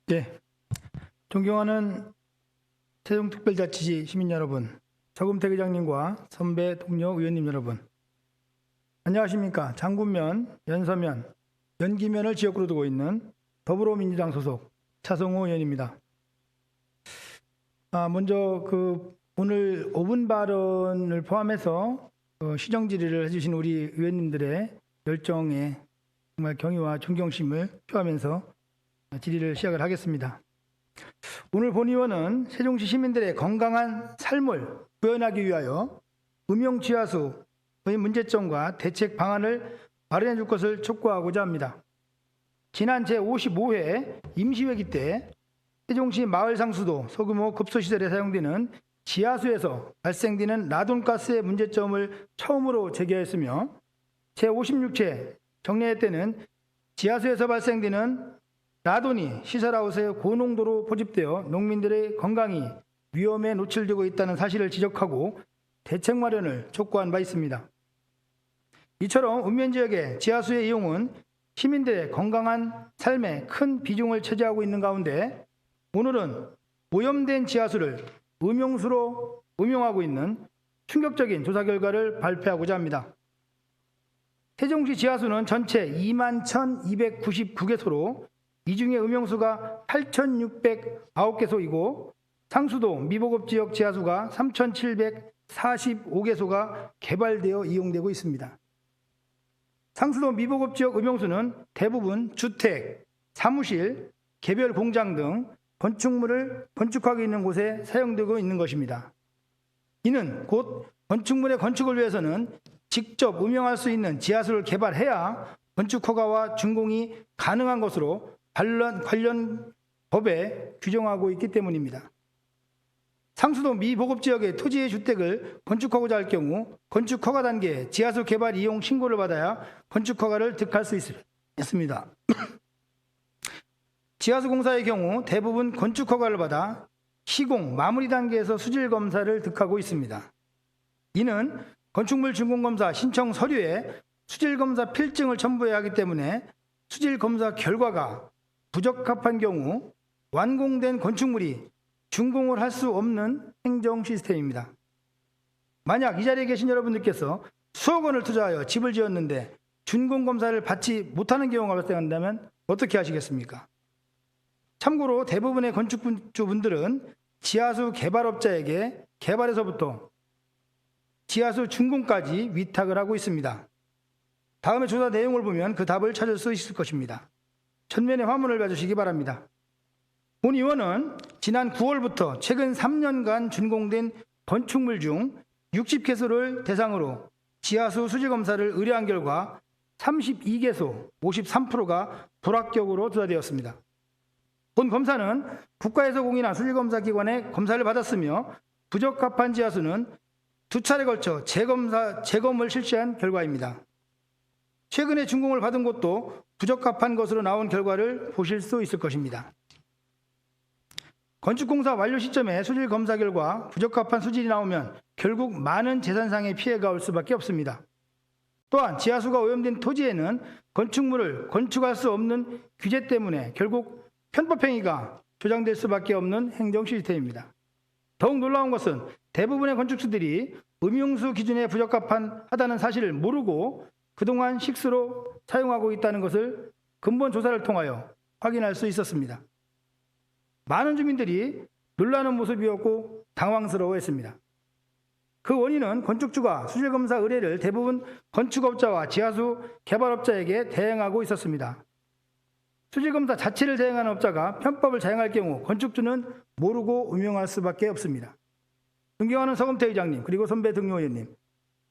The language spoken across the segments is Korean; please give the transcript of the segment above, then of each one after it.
네, 존경하는 세종특별자치시 시민 여러분, 저금태 의장님과 선배 동료 의원님 여러분, 안녕하십니까. 장군면, 연서면, 연기면을 지역구로 두고 있는 더불어민주당 소속 차성호 의원입니다. 먼저 오늘 5분 발언을 포함해서 시정 질의를 해주신 우리 의원님들의 열정에 정말 경의와 존경심을 표하면서 질의를 시작을 하겠습니다. 오늘 본의원은 세종시 시민들의 건강한 삶을 구현하기 위하여 음용지하수의 문제점과 대책 방안을 마련해 줄 것을 촉구하고자 합니다. 지난 제55회 임시회기 때 세종시 마을상수도 소규모 급소시설에 사용되는 지하수에서 발생되는 라돈가스의 문제점을 처음으로 제기하였으며 제56회 정례회 때는 지하수에서 발생되는 라돈이 시설하우스에 고농도로 포집되어 농민들의 건강이 위험에 노출되고 있다는 사실을 지적하고 대책 마련을 촉구한 바 있습니다. 이처럼 읍면지역의 지하수의 이용은 시민들의 건강한 삶에 큰 비중을 차지하고 있는 가운데 오늘은 오염된 지하수를 음용수로 음용하고 있는 충격적인 조사 결과를 발표하고자 합니다. 세종시 지하수는 전체 21,299개소로 이 중에 음용수가 8,609개소이고 상수도 미보급지역 지하수가 3,745개소가 개발되어 이용되고 있습니다. 상수도 미보급지역 음용수는 대부분 주택, 사무실, 개별 공장 등 건축물을 건축하고 있는 곳에 사용되고 있는 것입니다. 이는 곧 건축물의 건축을 위해서는 직접 음용할 수 있는 지하수를 개발해야 건축허가와 준공이 가능한 것으로 관련 법에 규정하고 있기 때문입니다. 상수도 미보급지역의 토지의 주택을 건축하고자 할 경우 건축허가 단계에 지하수 개발 이용 신고를 받아야 건축허가를 득할 수 있습니다. 지하수 공사의 경우 대부분 건축허가를 받아 시공 마무리 단계에서 수질검사를 득하고 있습니다. 이는 건축물 준공검사 신청 서류에 수질검사 필증을 첨부해야 하기 때문에 수질검사 결과가 부적합한 경우 완공된 건축물이 준공을 할 수 없는 행정 시스템입니다. 만약 이 자리에 계신 여러분들께서 수억 원을 투자하여 집을 지었는데 준공검사를 받지 못하는 경우가 발생한다면 어떻게 하시겠습니까? 참고로 대부분의 건축주분들은 지하수 개발업자에게 개발에서부터 지하수 준공까지 위탁을 하고 있습니다. 다음에 조사 내용을 보면 그 답을 찾을 수 있을 것입니다. 전면에 화면을 봐주시기 바랍니다. 본 의원은 지난 9월부터 최근 3년간 준공된 건축물 중 60개소를 대상으로 지하수 수질검사를 의뢰한 결과 32개소 53%가 불합격으로 조사되었습니다. 본 검사는 국가에서 공인한 수질검사기관의 검사를 받았으며 부적합한 지하수는 2차례 걸쳐 재검을 실시한 결과입니다. 최근에 준공을 받은 곳도 부적합한 것으로 나온 결과를 보실 수 있을 것입니다. 건축공사 완료 시점에 수질검사 결과 부적합한 수질이 나오면 결국 많은 재산상의 피해가 올 수밖에 없습니다. 또한 지하수가 오염된 토지에는 건축물을 건축할 수 없는 규제 때문에 결국 편법행위가 조장될 수밖에 없는 행정 시스템입니다. 더욱 놀라운 것은 대부분의 건축주들이 음용수 기준에 부적합하다는 사실을 모르고 그동안 식수로 사용하고 있다는 것을 근본 조사를 통하여 확인할 수 있었습니다. 많은 주민들이 놀라는 모습이었고 당황스러워했습니다. 그 원인은 건축주가 수질검사 의뢰를 대부분 건축업자와 지하수 개발업자에게 대행하고 있었습니다. 수질검사 자체를 대행하는 업자가 편법을 자행할 경우 건축주는 모르고 음용할 수밖에 없습니다. 존경하는 서금태 의장님 그리고 선배 등료 의원님,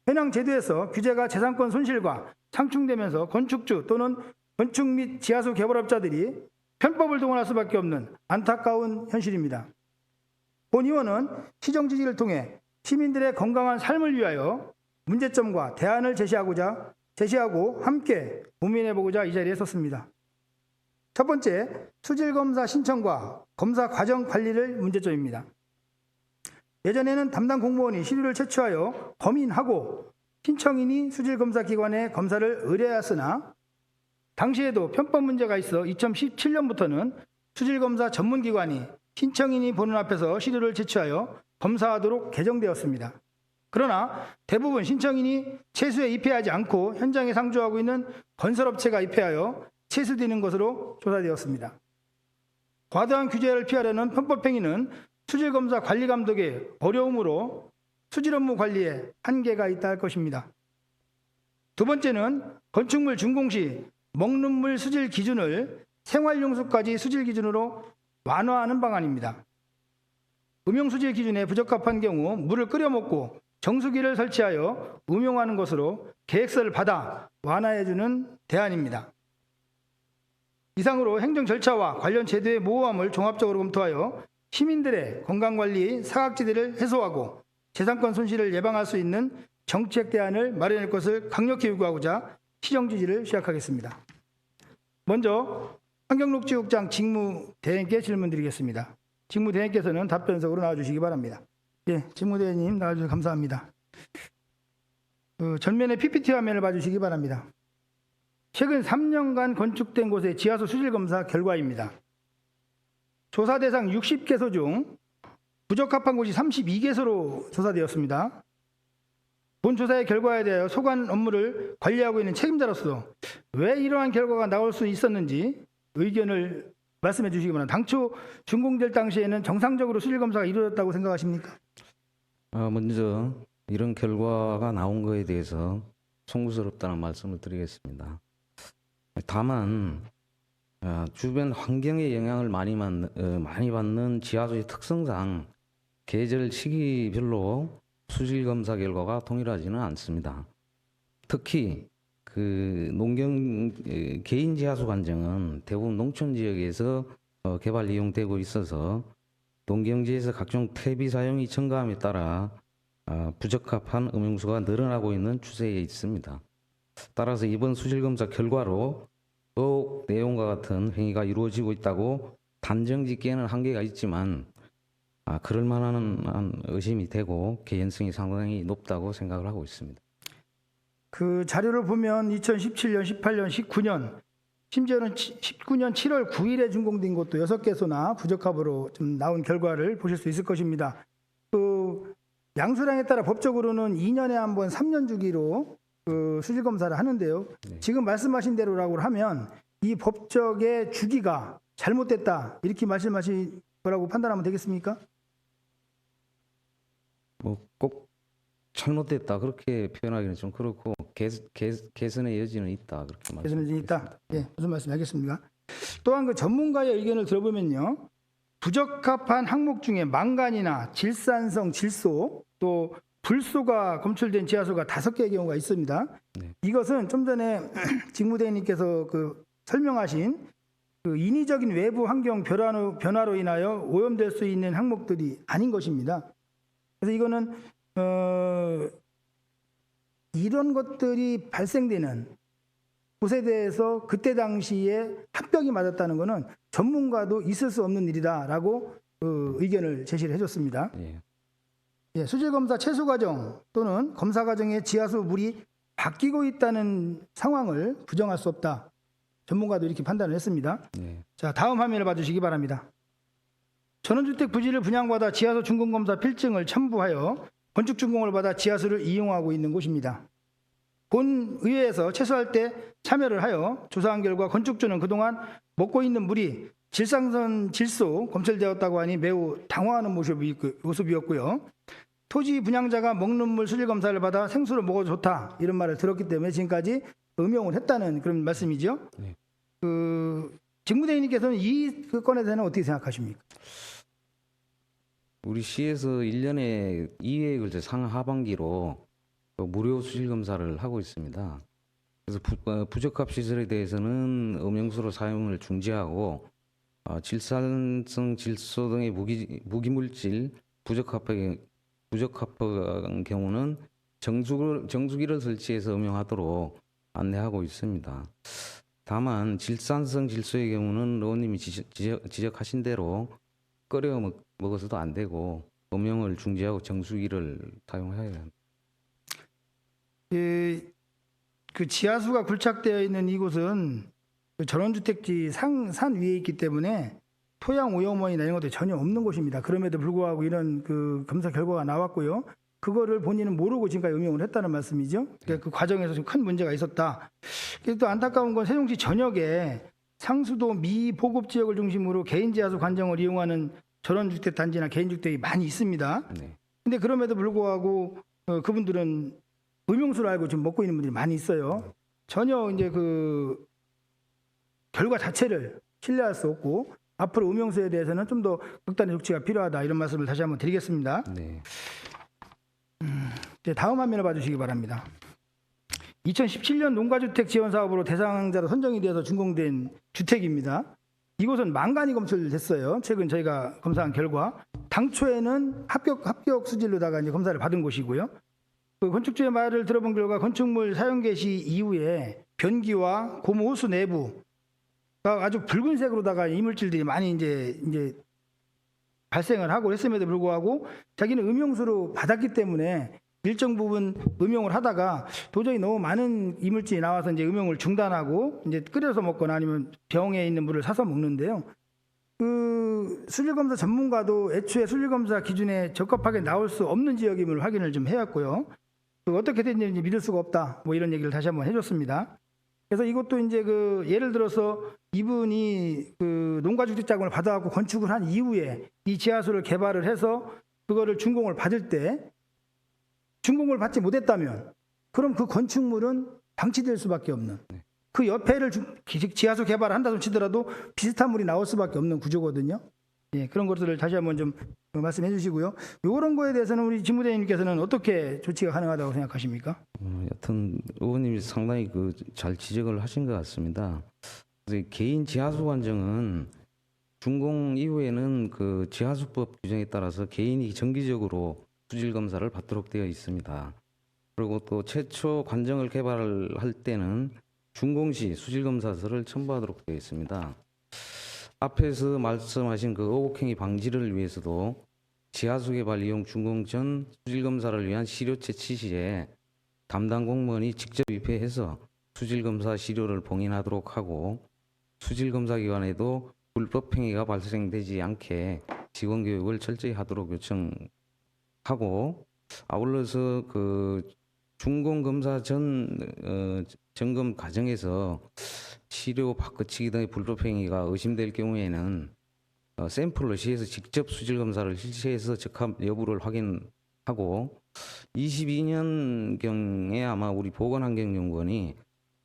현행 제도에서 규제가 재산권 손실과 상충되면서 건축주 또는 건축 및 지하수 개발업자들이 편법을 동원할 수밖에 없는 안타까운 현실입니다. 본 의원은 시정 지지를 통해 시민들의 건강한 삶을 위하여 문제점과 대안을 제시하고 함께 고민해보고자 이 자리에 섰습니다. 첫 번째, 수질검사 신청과 검사 과정 관리를 문제점입니다. 예전에는 담당 공무원이 시료를 채취하여 검인하고 신청인이 수질검사기관에 검사를 의뢰하였으나 당시에도 편법 문제가 있어 2017년부터는 수질검사 전문기관이 신청인이 보는 앞에서 시료를 제출하여 검사하도록 개정되었습니다. 그러나 대부분 신청인이 채수에 입회하지 않고 현장에 상주하고 있는 건설업체가 입회하여 채수되는 것으로 조사되었습니다. 과도한 규제를 피하려는 편법행위는 수질검사 관리감독의 어려움으로 수질 업무 관리에 한계가 있다 할 것입니다. 두 번째는 건축물 준공 시 먹는 물 수질 기준을 생활용수까지 수질 기준으로 완화하는 방안입니다. 음용 수질 기준에 부적합한 경우 물을 끓여 먹고 정수기를 설치하여 음용하는 것으로 계획서를 받아 완화해주는 대안입니다. 이상으로 행정 절차와 관련 제도의 모호함을 종합적으로 검토하여 시민들의 건강관리 사각지대를 해소하고 재산권 손실을 예방할 수 있는 정책 대안을 마련할 것을 강력히 요구하고자 시정 지지를 시작하겠습니다. 먼저 환경녹지국장 직무대행께 질문드리겠습니다. 직무대행께서는 답변석으로 나와주시기 바랍니다. 예, 직무대행님 나와주셔서 감사합니다. 전면에 PPT 화면을 봐주시기 바랍니다. 최근 3년간 건축된 곳의 지하수 수질검사 결과입니다. 조사 대상 60개소 중 부적합한 곳이 32개소로 조사되었습니다. 본 조사의 결과에 대하여 소관 업무를 관리하고 있는 책임자로서 왜 이러한 결과가 나올 수 있었는지 의견을 말씀해 주시기 바랍니다. 당초 준공될 당시에는 정상적으로 수질검사가 이루어졌다고 생각하십니까? 먼저 이런 결과가 나온 것에 대해서 송구스럽다는 말씀을 드리겠습니다. 다만 주변 환경의 영향을 많이 받는 지하수의 특성상 계절 시기별로 수질 검사 결과가 동일하지는 않습니다. 특히 개인 지하수 관정은 대부분 농촌 지역에서 개발 이용되고 있어서 농경지에서 각종 퇴비 사용이 증가함에 따라 부적합한 음용수가 늘어나고 있는 추세에 있습니다. 따라서 이번 수질검사 결과로 더욱 내용과 같은 행위가 이루어지고 있다고 단정짓기에는 한계가 있지만 그럴 만한 의심이 되고 개연성이 상당히 높다고 생각을 하고 있습니다. 그 자료를 보면 2017년, 18년, 19년, 심지어는 19년 7월 9일에 준공된 곳도 6개소나 부적합으로 좀 나온 결과를 보실 수 있을 것입니다. 양수량에 따라 법적으로는 2년에 한 번 3년 주기로 수질검사를 하는데요. 네. 지금 말씀하신 대로라고 하면 이 법적의 주기가 잘못됐다 이렇게 말씀하신 거라고 판단하면 되겠습니까? 꼭 잘못됐다 그렇게 표현하기는 좀 그렇고 개선의 여지는 있다 그렇게 개선의 여지는 있다. 말씀드리겠습니다. 예, 무슨 말씀 알겠습니까? 또한 그 전문가의 의견을 들어보면요. 부적합한 항목 중에 망간이나 질산성 질소 또 불소가 검출된 지하수가 5개의 경우가 있습니다. 네. 이것은 좀 전에 직무대행님께서 설명하신 인위적인 외부 환경 변화로 인하여 오염될 수 있는 항목들이 아닌 것입니다. 그래서 이거는 이런 것들이 발생되는 곳에 대해서 그때 당시에 합격이 맞았다는 것은 전문가도 있을 수 없는 일이다라고 의견을 제시를 해줬습니다. 예. 예, 수질검사 채수 과정 또는 검사 과정에 지하수 물이 바뀌고 있다는 상황을 부정할 수 없다. 전문가도 이렇게 판단을 했습니다. 예. 자, 다음 화면을 봐주시기 바랍니다. 전원주택 부지를 분양받아 지하수 준공검사 필증을 첨부하여 건축 준공을 받아 지하수를 이용하고 있는 곳입니다. 본 의회에서 채수할 때 참여를 하여 조사한 결과 건축주는 그동안 먹고 있는 물이 질산성 질소 검출되었다고 하니 매우 당황하는 모습이었고요. 토지 분양자가 먹는 물 수질 검사를 받아 생수를 먹어도 좋다 이런 말을 들었기 때문에 지금까지 음용을 했다는 그런 말씀이죠. 네. 직무대행님께서는 이 건에 대해서는 어떻게 생각하십니까? 우리 시에서 1년에 2회에 걸쳐 상하반기로 무료 수질 검사를 하고 있습니다. 그래서 부적합 시설에 대해서는 음용수로 사용을 중지하고 질산성 질소 등의 무기물질 부적합한 경우는 정수기를 설치해서 음용하도록 안내하고 있습니다. 다만 질산성 질소의 경우는 의원님이 지적하신 대로 끓여 먹어서도 안 되고 음용을 중지하고 정수기를 사용해야 합니다. 그 지하수가 굴착되어 있는 이곳은 전원주택지 산 위에 있기 때문에 토양 오염원이나 이런 것도 전혀 없는 곳입니다. 그럼에도 불구하고 이런 그 검사 결과가 나왔고요. 그거를 본인은 모르고 지금까지 음용을 했다는 말씀이죠. 그러니까 그 과정에서 좀 큰 문제가 있었다. 그래서 또 안타까운 건 세종시 전역에 상수도 미보급 지역을 중심으로 개인 지하수 관정을 이용하는 전원주택단지나 개인주택이 많이 있습니다. 네. 근데 그럼에도 불구하고 그분들은 음용수를 알고 지금 먹고 있는 분들이 많이 있어요. 전혀 이제 그 결과 자체를 신뢰할 수 없고 앞으로 음용수에 대해서는 좀 더 극단의 조치가 필요하다 이런 말씀을 다시 한번 드리겠습니다. 네. 이제 다음 화면을 봐주시기 바랍니다. 2017년 농가주택 지원 사업으로 대상자로 선정이 되어서 준공된 주택입니다. 이곳은 망간이 검출됐어요. 최근 저희가 검사한 결과 당초에는 합격 수질로다가 이제 검사를 받은 곳이고요. 그 건축주의 말을 들어본 결과 건축물 사용 개시 이후에 변기와 고무 호수 내부가 아주 붉은색으로다가 이물질들이 많이 이제 발생을 하고 했음에도 불구하고 자기는 음용수로 받았기 때문에 일정 부분 음용을 하다가 도저히 너무 많은 이물질이 나와서 이제 음용을 중단하고 이제 끓여서 먹거나 아니면 병에 있는 물을 사서 먹는데요. 그 수질검사 전문가도 애초에 수질검사 기준에 적합하게 나올 수 없는 지역임을 확인을 좀 해왔고요. 그 어떻게 됐는지 믿을 수가 없다. 뭐 이런 얘기를 다시 한번 해줬습니다. 그래서 이것도 이제 그 예를 들어서 이분이 그 농가주택 자금을 받아갖고 건축을 한 이후에 이 지하수를 개발을 해서 그거를 준공을 받을 때 준공을 받지 못했다면 그럼 그 건축물은 방치될 수밖에 없는 그 옆에를 지하수 개발을 한다고 치더라도 비슷한 물이 나올 수밖에 없는 구조거든요. 예, 그런 것들을 다시 한번 좀 말씀해 주시고요. 이런 거에 대해서는 우리 직무대행님께서는 어떻게 조치가 가능하다고 생각하십니까? 여튼 의원님이 상당히 그 잘 지적을 하신 것 같습니다. 그래서 개인 지하수 관정은 준공 이후에는 그 지하수법 규정에 따라서 개인이 정기적으로 수질 검사를 받도록 되어 있습니다. 그리고 또 최초 관정을 개발할 때는 준공 시 수질 검사서를 첨부하도록 되어 있습니다. 앞에서 말씀하신 그 의혹행위 방지를 위해서도 지하수 개발 이용 준공 전 수질 검사를 위한 시료 채취 시에 담당 공무원이 직접 입회해서 수질 검사 시료를 봉인하도록 하고 수질 검사 기관에도 불법 행위가 발생되지 않게 직원 교육을 철저히 하도록 요청하고 아울러서 그 준공 검사 전 점검 과정에서 시료 바꿔치기 등의 불법 행위가 의심될 경우에는 샘플로 시에서 직접 수질 검사를 실시해서 적합 여부를 확인하고 22년경에 아마 우리 보건환경연구원이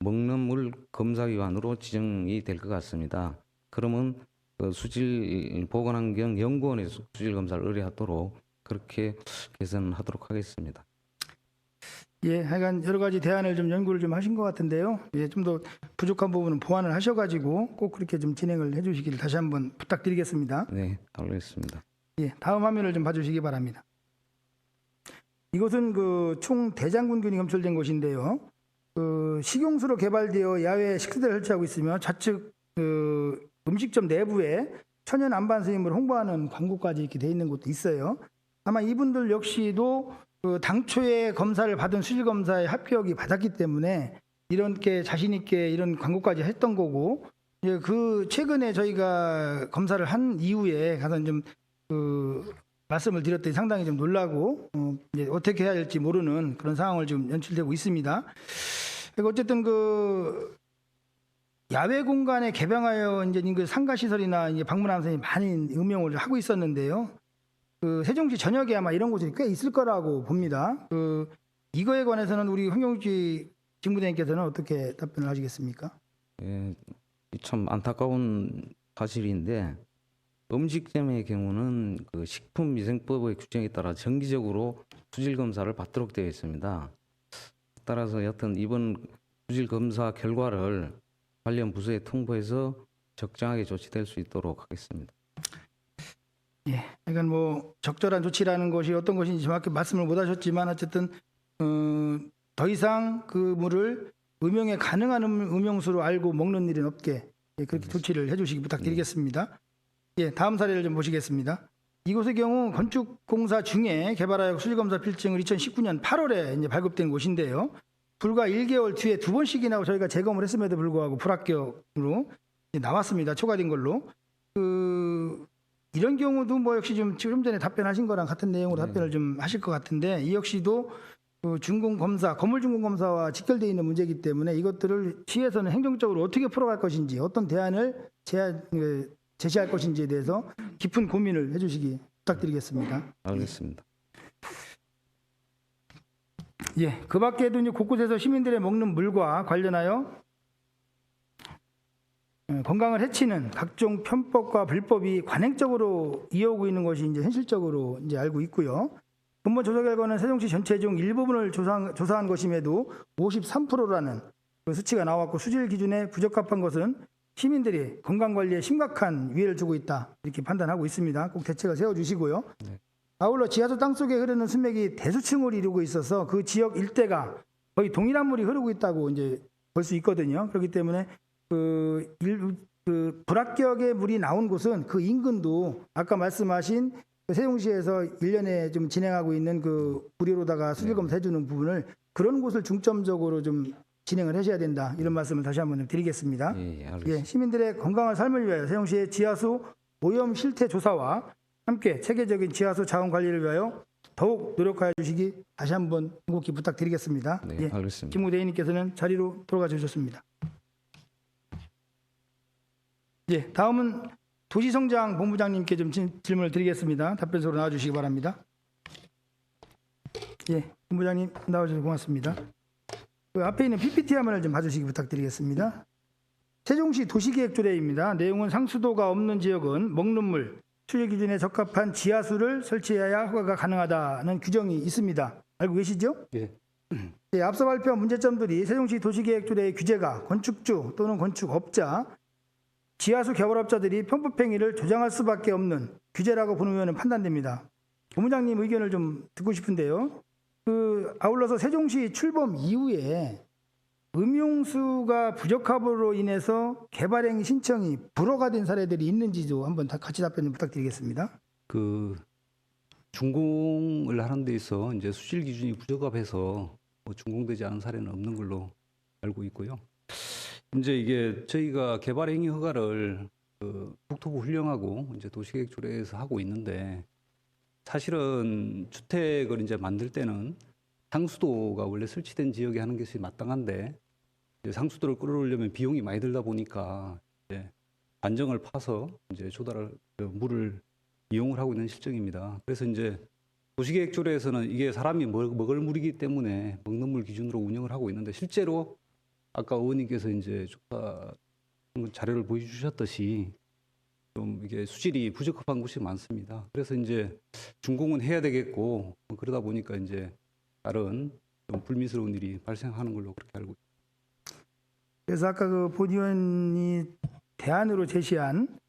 먹는 물 검사기관으로 지정이 될 것 같습니다. 그러면 그 수질 보건환경연구원에서 수질 검사를 의뢰하도록 그렇게 개선하도록 하겠습니다. 예, 하여간 여러 가지 대안을 좀 연구를 좀 하신 것 같은데요. 예, 좀 더 부족한 부분은 보완을 하셔가지고 꼭 그렇게 좀 진행을 해주시기를 다시 한번 부탁드리겠습니다. 네, 알겠습니다. 예, 다음 화면을 좀 봐주시기 바랍니다. 이곳은 그 총대장군균이 검출된 곳인데요. 그 식용수로 개발되어 야외 식수대를 설치하고 있으며 좌측 그 음식점 내부에 천연 안반수임을 홍보하는 광고까지 이렇게 돼 있는 곳도 있어요. 아마 이분들 역시도 그 당초에 검사를 받은 수질 검사에 합격이 받았기 때문에 이렇게 자신 있게 이런 광고까지 했던 거고, 이제 그 최근에 저희가 검사를 한 이후에 가서 좀 그 말씀을 드렸더니 상당히 좀 놀라고 이제 어떻게 해야 할지 모르는 그런 상황을 지금 연출되고 있습니다. 그리고 어쨌든 그 야외 공간에 개방하여 이제 그 상가 시설이나 이제 방문하면서 많이 음용을 하고 있었는데요. 그 세종시 전역에 아마 이런 곳이 꽤 있을 거라고 봅니다. 그 이거에 관해서는 우리 황경주 직무대행께서는 어떻게 답변을 하시겠습니까? 예, 참 안타까운 사실인데 음식점의 경우는 그 식품위생법의 규정에 따라 정기적으로 수질 검사를 받도록 되어 있습니다. 따라서 여튼 이번 수질 검사 결과를 관련 부서에 통보해서 적정하게 조치될 수 있도록 하겠습니다. 예, 그러니까 뭐 적절한 조치라는 것이 어떤 것인지 정확히 말씀을 못 하셨지만 어쨌든 더 이상 그 물을 음용에 가능한 음용수로 알고 먹는 일은 없게 그렇게 조치를 해주시기 부탁드리겠습니다. 예, 다음 사례를 좀 보시겠습니다. 이곳의 경우 건축공사 중에 개발하여 수질검사 필증을 2019년 8월에 이제 발급된 곳인데요. 불과 1개월 뒤에 2번씩이나 저희가 재검을 했음에도 불구하고 불합격으로 나왔습니다. 초과된 걸로. 그 이런 경우도 뭐 역시 좀 전에 답변하신 거랑 같은 내용으로 네. 답변을 좀 하실 것 같은데 이 역시도 그 준공 검사, 건물 준공 검사와 직결되어 있는 문제이기 때문에 이것들을 시에서는 행정적으로 어떻게 풀어갈 것인지 어떤 대안을 제시할 것인지에 대해서 깊은 고민을 해주시기 부탁드리겠습니다. 알겠습니다. 예, 그 밖에도 이제 곳곳에서 시민들의 먹는 물과 관련하여 건강을 해치는 각종 편법과 불법이 관행적으로 이어오고 있는 것이 이제 현실적으로 이제 알고 있고요. 본번 조사 결과는 세종시 전체 중 일부분을 조사한 것임에도 53%라는 그 수치가 나왔고 수질 기준에 부적합한 것은 시민들이 건강 관리에 심각한 위해를 주고 있다 이렇게 판단하고 있습니다. 꼭 대책을 세워주시고요. 네. 아울러 지하수 땅속에 흐르는 수맥이 대수층을 이루고 있어서 그 지역 일대가 거의 동일한 물이 흐르고 있다고 이제 볼 수 있거든요. 그렇기 때문에 그 불합격의 물이 나온 곳은 그 인근도 아까 말씀하신 세종시에서 1년에 좀 진행하고 있는 그 무료로다가 수질 검사 해주는 부분을 그런 곳을 중점적으로 좀 진행을 하셔야 된다. 이런 말씀을 다시 한번 드리겠습니다. 예, 알겠습니다. 예, 시민들의 건강한 삶을 위하여 세종시의 지하수 오염 실태 조사와 함께 체계적인 지하수 자원 관리를 위하여 더욱 노력하여 주시기 다시 한번 간곡히 부탁드리겠습니다. 네, 예, 알겠습니다. 김무대인님께서는 자리로 돌아가 주셨습니다. 예, 다음은 도시성장 본부장님께 좀 질문을 드리겠습니다. 답변서로 나와주시기 바랍니다. 예, 본부장님 나와주셔서 고맙습니다. 그 앞에 있는 PPT 화면을 좀 봐주시기 부탁드리겠습니다. 세종시 도시계획조례입니다. 내용은 상수도가 없는 지역은 먹는 물, 수질 기준에 적합한 지하수를 설치해야 허가가 가능하다는 규정이 있습니다. 알고 계시죠? 예. 예, 앞서 발표한 문제점들이 세종시 도시계획조례의 규제가 건축주 또는 건축업자, 지하수 개발업자들이 편법행위를 조장할 수밖에 없는 규제라고 보면 판단됩니다. 본부장님 의견을 좀 듣고 싶은데요. 아울러서 세종시 출범 이후에 음용수가 부적합으로 인해서 개발행위 신청이 불허가 된 사례들이 있는지도 한번 같이 답변 좀 부탁드리겠습니다. 그 준공을 하는 데 있어 이제 수질 기준이 부적합해서 뭐 준공되지 않은 사례는 없는 걸로 알고 있고요. 이제 이게 저희가 개발 행위 허가를 그 국토부 훈령하고 이제 도시계획조례에서 하고 있는데 사실은 주택을 이제 만들 때는 상수도가 원래 설치된 지역에 하는 것이 마땅한데 이제 상수도를 끌어올리려면 비용이 많이 들다 보니까 이제 안정을 파서 이제 조달을 물을 이용을 하고 있는 실정입니다. 그래서 이제 도시계획조례에서는 이게 사람이 먹을 물이기 때문에 먹는 물 기준으로 운영을 하고 있는데 실제로 아까 의원님께서 이제 조사 자료를 보여주셨듯이 좀 이게 수질이 부적합한 곳이 많습니다. 그래서 이제 준공은 해야 되겠고 그러다 보니까 이제 다른 좀 불미스러운 일이 발생하는 걸로 그렇게 알고 있습니다. 그래서 아까 그 본 의원이 대안으로 제시한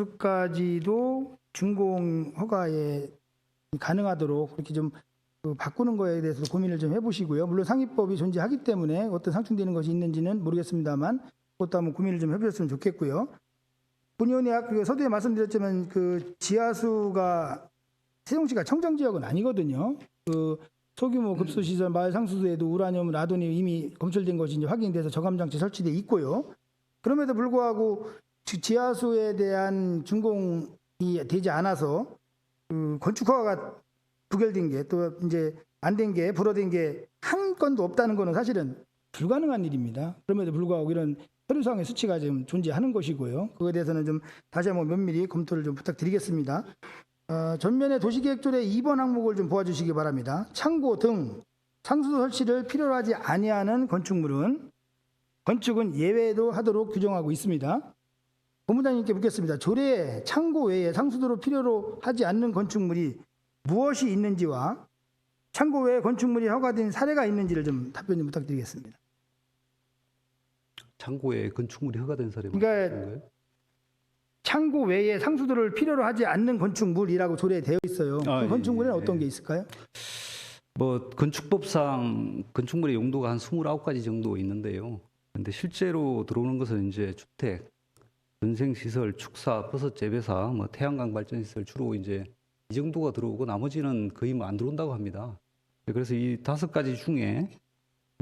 생활용수까지도 준공 허가에 가능하도록 그렇게 좀 바꾸는 거에 대해서 고민을 좀 해보시고요. 물론 상위법이 존재하기 때문에 어떤 상충되는 것이 있는지는 모르겠습니다만 그것도 한번 고민을 좀 해보셨으면 좋겠고요. 본 의원이 서두에 말씀드렸지만 그 지하수가 세종시가 청정지역은 아니거든요. 그 소규모 급수시설 마을 상수도에도 우라늄, 라돈이 이미 검출된 것이 이제 확인돼서 저감장치 설치돼 있고요. 그럼에도 불구하고 지하수에 대한 준공이 되지 않아서 그 건축 허가가 부결된 게 또 이제 안 된 게 불허된 게 한 건도 없다는 거는 사실은 불가능한 일입니다. 그럼에도 불구하고 이런 서류상의 수치가 지금 존재하는 것이고요. 그거에 대해서는 좀 다시 한번 면밀히 검토를 좀 부탁드리겠습니다. 전면에 도시계획조례 2번 항목을 좀 보아주시기 바랍니다. 창고 등 상수도 설치를 필요로 하지 아니하는 건축물은 건축은 예외도 하도록 규정하고 있습니다. 본부장님께 묻겠습니다. 조례에 창고 외에 상수도를 필요로 하지 않는 건축물이 무엇이 있는지와 창고 외에 건축물이 허가된 사례가 있는지를 좀 답변 좀 부탁드리겠습니다. 창고에 건축물이 허가된 사례가 그러니까 있는 거예요? 창고 외에 상수도를 필요로 하지 않는 건축물이라고 조례에 되어 있어요. 그 건축물에는 어떤 게 있을까요? 뭐 건축법상 건축물의 용도가 한 29가지 정도 있는데요. 근데 실제로 들어오는 것은 이제 주택, 전생시설, 축사, 버섯 재배사, 뭐 태양광 발전시설 주로 이제 이 정도가 들어오고 나머지는 거의 뭐 안 들어온다고 합니다. 그래서 이 5가지 중에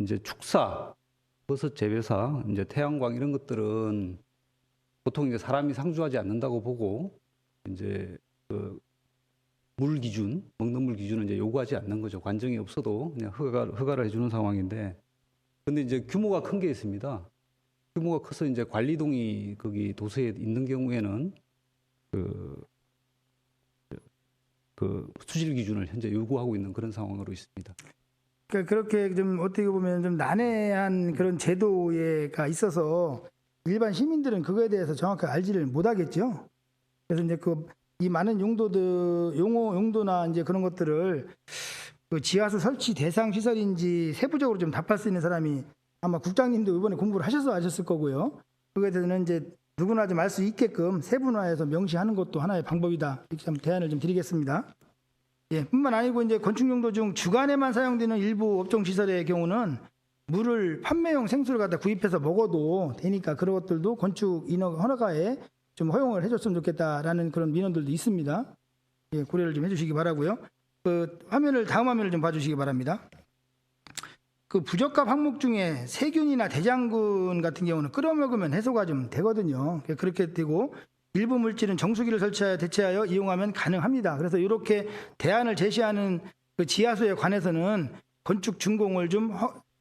이제 축사, 버섯 재배사, 이제 태양광 이런 것들은 보통 이제 사람이 상주하지 않는다고 보고 이제 그 물 기준, 먹는 물 기준은 이제 요구하지 않는 거죠. 관정이 없어도 그냥 허가를 해주는 상황인데, 근데 이제 규모가 큰 게 있습니다. 규모가 커서 이제 관리동이 거기 도서에 있는 경우에는 그 수질 기준을 현재 요구하고 있는 그런 상황으로 있습니다. 그러니까 그렇게 좀 어떻게 보면 좀 난해한 그런 제도가 있어서 일반 시민들은 그거에 대해서 정확하게 알지를 못하겠죠. 그래서 이제 이 많은 용도나 이제 그런 것들을 그 지하수 설치 대상 시설인지 세부적으로 좀 답할 수 있는 사람이 아마 국장님도 이번에 공부를 하셔서 아셨을 거고요. 그거에 대해서는 이제 누구나 좀 알 수 있게끔 세분화해서 명시하는 것도 하나의 방법이다. 이렇게 좀 대안을 좀 드리겠습니다. 예, 뿐만 아니고 이제 건축 용도 중 주간에만 사용되는 일부 업종 시설의 경우는 물을 판매용 생수를 갖다 구입해서 먹어도 되니까 그런 것들도 건축 인허 허가에 좀 허용을 해줬으면 좋겠다라는 그런 민원들도 있습니다. 예, 고려를 좀 해주시기 바라고요. 다음 화면을 좀 봐주시기 바랍니다. 그 부적합 항목 중에 세균이나 대장균 같은 경우는 끓여 먹으면 해소가 좀 되거든요. 그렇게 되고 일부 물질은 정수기를 설치하여 대체하여 이용하면 가능합니다. 그래서 이렇게 대안을 제시하는 그 지하수에 관해서는 건축 준공을 좀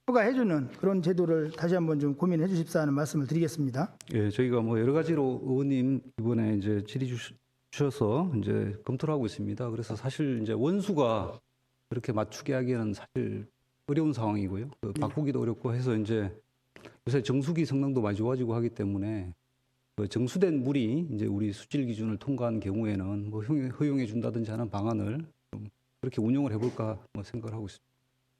허가해주는 그런 제도를 다시 한번 좀 고민해 주십사 하는 말씀을 드리겠습니다. 예, 저희가 뭐 여러 가지로 의원님 이번에 이제 질의 주셔서 이제 검토를 하고 있습니다. 그래서 사실 이제 원수가 그렇게 맞추게 하기에는 사실 어려운 상황이고요. 바꾸기도 어렵고 해서 이제 요새 정수기 성능도 많이 좋아지고 하기 때문에 그 정수된 물이 이제 우리 수질 기준을 통과한 경우에는 뭐 허용해 준다든지 하는 방안을 좀 그렇게 운영을 해볼까 뭐 생각을 하고 있습니다.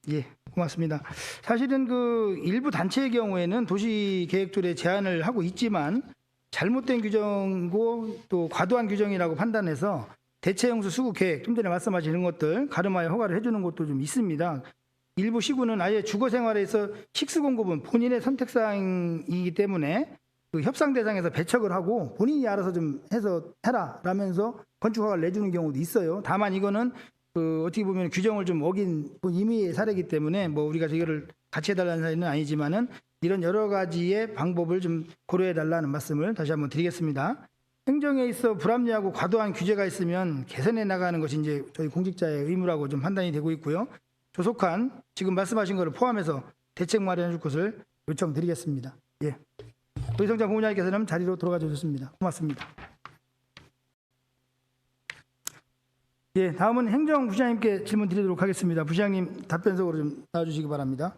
예, 고맙습니다. 사실은 그 일부 단체의 경우에는 도시계획조례 제한을 하고 있지만 잘못된 규정고 또 과도한 규정이라고 판단해서 대체용수 수급 계획, 좀 전에 말씀하신 것들 가름하여 허가를 해주는 것도 좀 있습니다. 일부 시군은 아예 주거 생활에서 식수 공급은 본인의 선택사항이기 때문에 그 협상 대상에서 배척을 하고 본인이 알아서 좀 해서 해라라면서 건축 허가를 내주는 경우도 있어요. 다만 이거는 어떻게 보면 규정을 좀 어긴 임의의 사례이기 때문에 뭐 우리가 이거를 같이 해달라는 사례는 아니지만은 이런 여러 가지의 방법을 좀 고려해달라는 말씀을 다시 한번 드리겠습니다. 행정에 있어 불합리하고 과도한 규제가 있으면 개선해 나가는 것이 이제 저희 공직자의 의무라고 좀 판단이 되고 있고요. 조속한 지금 말씀하신 것을 포함해서 대책 마련해 줄 것을 요청드리겠습니다. 예. 도지성장 본부장님께서는 자리로 돌아가 주셨습니다. 고맙습니다. 예, 다음은 행정부시장님께 질문 드리도록 하겠습니다. 부시장님 답변석으로 좀 나와주시기 바랍니다.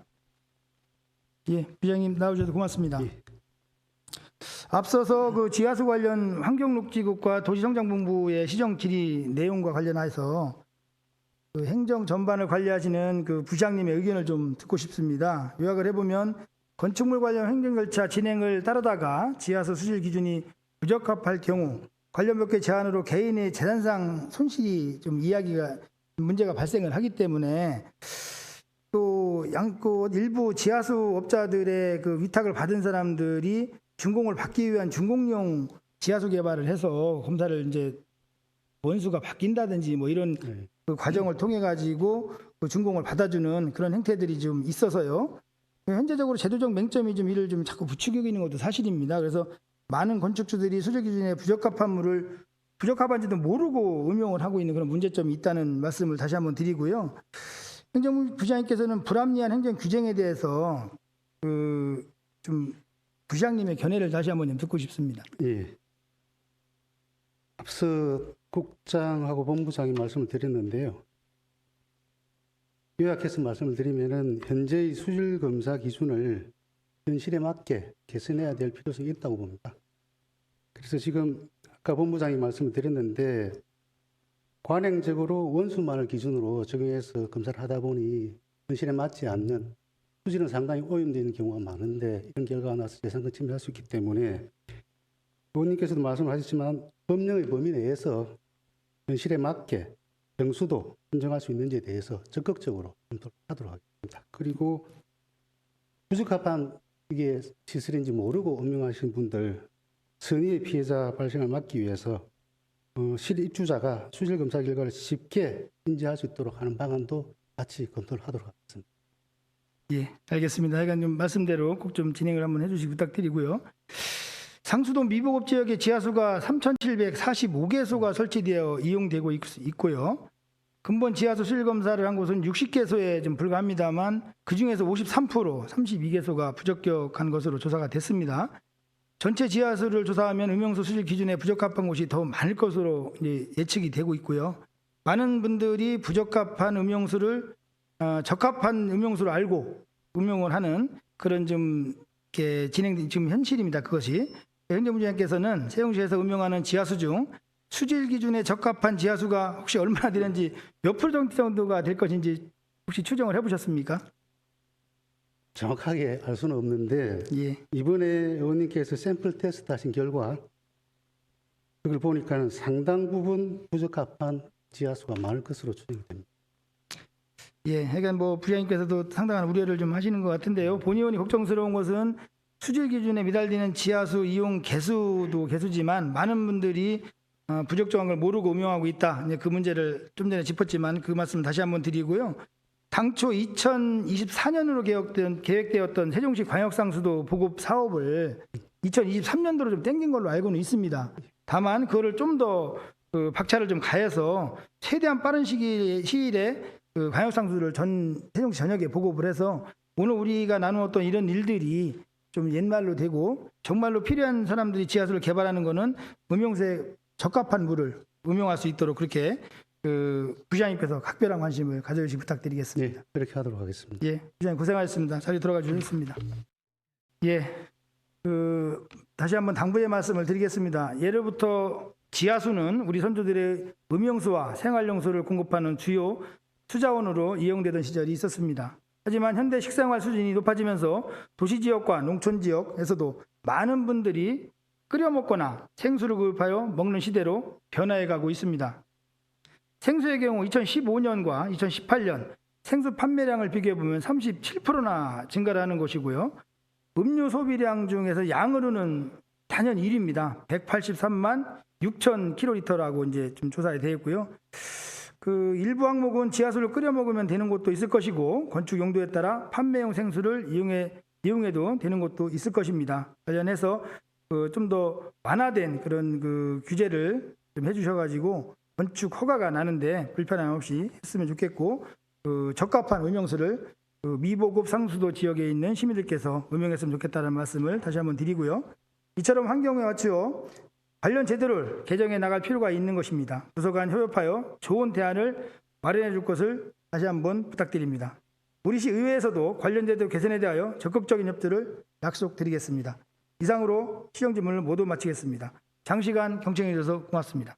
예, 부시장님 나와주셔서 고맙습니다. 예. 앞서서 그 지하수 관련 환경녹지국과 도시성장본부의 시정 질의 내용과 관련해서 그 행정 전반을 관리하시는 그 부시장님의 의견을 좀 듣고 싶습니다. 요약을 해보면 건축물 관련 행정 절차 진행을 따르다가 지하수 수질 기준이 부적합할 경우 관련 법규 제한으로 개인의 재산상 손실이 좀 문제가 발생을 하기 때문에 또 일부 지하수 업자들의 그 위탁을 받은 사람들이 준공을 받기 위한 준공용 지하수 개발을 해서 검사를 이제 원수가 바뀐다든지 뭐 이런 그 과정을 통해 가지고 그 준공을 받아주는 그런 행태들이 좀 있어서요. 현재적으로 제도적 맹점이 좀 이를 좀 자꾸 부추기고 있는 것도 사실입니다. 그래서 많은 건축주들이 수질 기준에 부적합한 물을 부적합한지도 모르고 음용을 하고 있는 그런 문제점이 있다는 말씀을 다시 한번 드리고요. 행정부시장님께서는 불합리한 행정 규정에 대해서 좀 부시장님의 견해를 다시 한번 좀 듣고 싶습니다. 예. 앞서 국장하고 본부장이 말씀을 드렸는데요. 요약해서 말씀을 드리면은 현재의 수질 검사 기준을 현실에 맞게 개선해야 될 필요성이 있다고 봅니다. 그래서 지금 아까 본부장이 말씀을 드렸는데 관행적으로 원수만을 기준으로 적용해서 검사를 하다 보니 현실에 맞지 않는 수질은 상당히 오염되는 경우가 많은데 이런 결과가 나서 재산권 침해할 수 있기 때문에 의원님께서도 말씀하셨지만 법령의 범위 내에서 현실에 맞게 정수도 인정할 수 있는지에 대해서 적극적으로 검토를 하도록 하겠습니다. 그리고 부적합한 이게 시설인지 모르고 음용하신 분들 선의의 피해자 발생을 막기 위해서 실입주자가 수질 검사 결과를 쉽게 인지할 수 있도록 하는 방안도 같이 검토를 하도록 하겠습니다. 예, 알겠습니다. 하여간 좀 말씀대로 꼭 좀 진행을 한번 해주시기 부탁드리고요. 상수도 미보급 지역의 지하수가 3,745개소가 설치되어 이용되고 있고요. 근본 지하수 수질 검사를 한 곳은 60개소에 좀 불과합니다만 그중에서 53%, 32개소가 부적격한 것으로 조사가 됐습니다. 전체 지하수를 조사하면 음용수 수질 기준에 부적합한 곳이 더 많을 것으로 이제 예측이 되고 있고요. 많은 분들이 부적합한 음용수를 적합한 음용수로 알고 음용을 하는 그런 좀 이렇게 진행된 지금 현실입니다. 그것이 행정부장님께서는 세종시에서 음용하는 지하수 중 수질 기준에 적합한 지하수가 혹시 얼마나 되는지 몇 % 정도가 될 것인지 혹시 추정을 해보셨습니까? 정확하게 알 수는 없는데 예. 이번에 의원님께서 샘플 테스트 하신 결과 그걸 보니까는 상당 부분 부적합한 지하수가 많을 것으로 추정됩니다. 예, 그러니까 뭐 부장님께서도 상당한 우려를 좀 하시는 것 같은데요. 본 의원이 걱정스러운 것은 수질 기준에 미달되는 지하수 이용 개수도 개수지만 많은 분들이 부적정한 걸 모르고 음용하고 있다. 이제 그 문제를 좀 전에 짚었지만 그 말씀을 다시 한번 드리고요. 당초 2024년으로 계획되었던 세종시 광역상수도 보급 사업을 2023년도로 좀 땡긴 걸로 알고는 있습니다. 다만 그거를 좀 더 박차를 좀 가해서 최대한 빠른 시일에 그 광역상수도를 세종시 전역에 보급을 해서 오늘 우리가 나누었던 이런 일들이 좀 옛말로 되고 정말로 필요한 사람들이 지하수를 개발하는 거는 음용수에 적합한 물을 음용할 수 있도록 그렇게 부장님께서 각별한 관심을 가져주시기 부탁드리겠습니다. 네, 그렇게 하도록 하겠습니다. 예, 부장님 고생하셨습니다. 자리 들어가 주셨습니다. 예, 다시 한번 당부의 말씀을 드리겠습니다. 예로부터 지하수는 우리 선조들의 음용수와 생활용수를 공급하는 주요 수자원으로 이용되던 시절이 있었습니다. 하지만 현대 식생활 수준이 높아지면서 도시지역과 농촌지역에서도 많은 분들이 끓여 먹거나 생수를 구입하여 먹는 시대로 변화해 가고 있습니다. 생수의 경우 2015년과 2018년 생수 판매량을 비교해 보면 37%나 증가를 하는 것이고요. 음료 소비량 중에서 양으로는 단연 1위입니다. 183만 6천 킬로리터라고 이제 좀 조사가 되어 있고요. 그 일부 항목은 지하수를 끓여 먹으면 되는 곳도 있을 것이고 건축 용도에 따라 판매용 생수를 이용해도 되는 곳도 있을 것입니다. 관련해서 좀 더 완화된 그런 그 규제를 좀 해주셔가지고 건축 허가가 나는데 불편함 없이 했으면 좋겠고 적합한 음용수를 미보급 상수도 지역에 있는 시민들께서 음용했으면 좋겠다는 말씀을 다시 한번 드리고요. 이처럼 환경에 맞추어 관련 제도를 개정해 나갈 필요가 있는 것입니다. 부서 간 협업하여 좋은 대안을 마련해 줄 것을 다시 한번 부탁드립니다. 우리 시 의회에서도 관련 제도 개선에 대하여 적극적인 협조를 약속드리겠습니다. 이상으로 시정 질문을 모두 마치겠습니다. 장시간 경청해 주셔서 고맙습니다.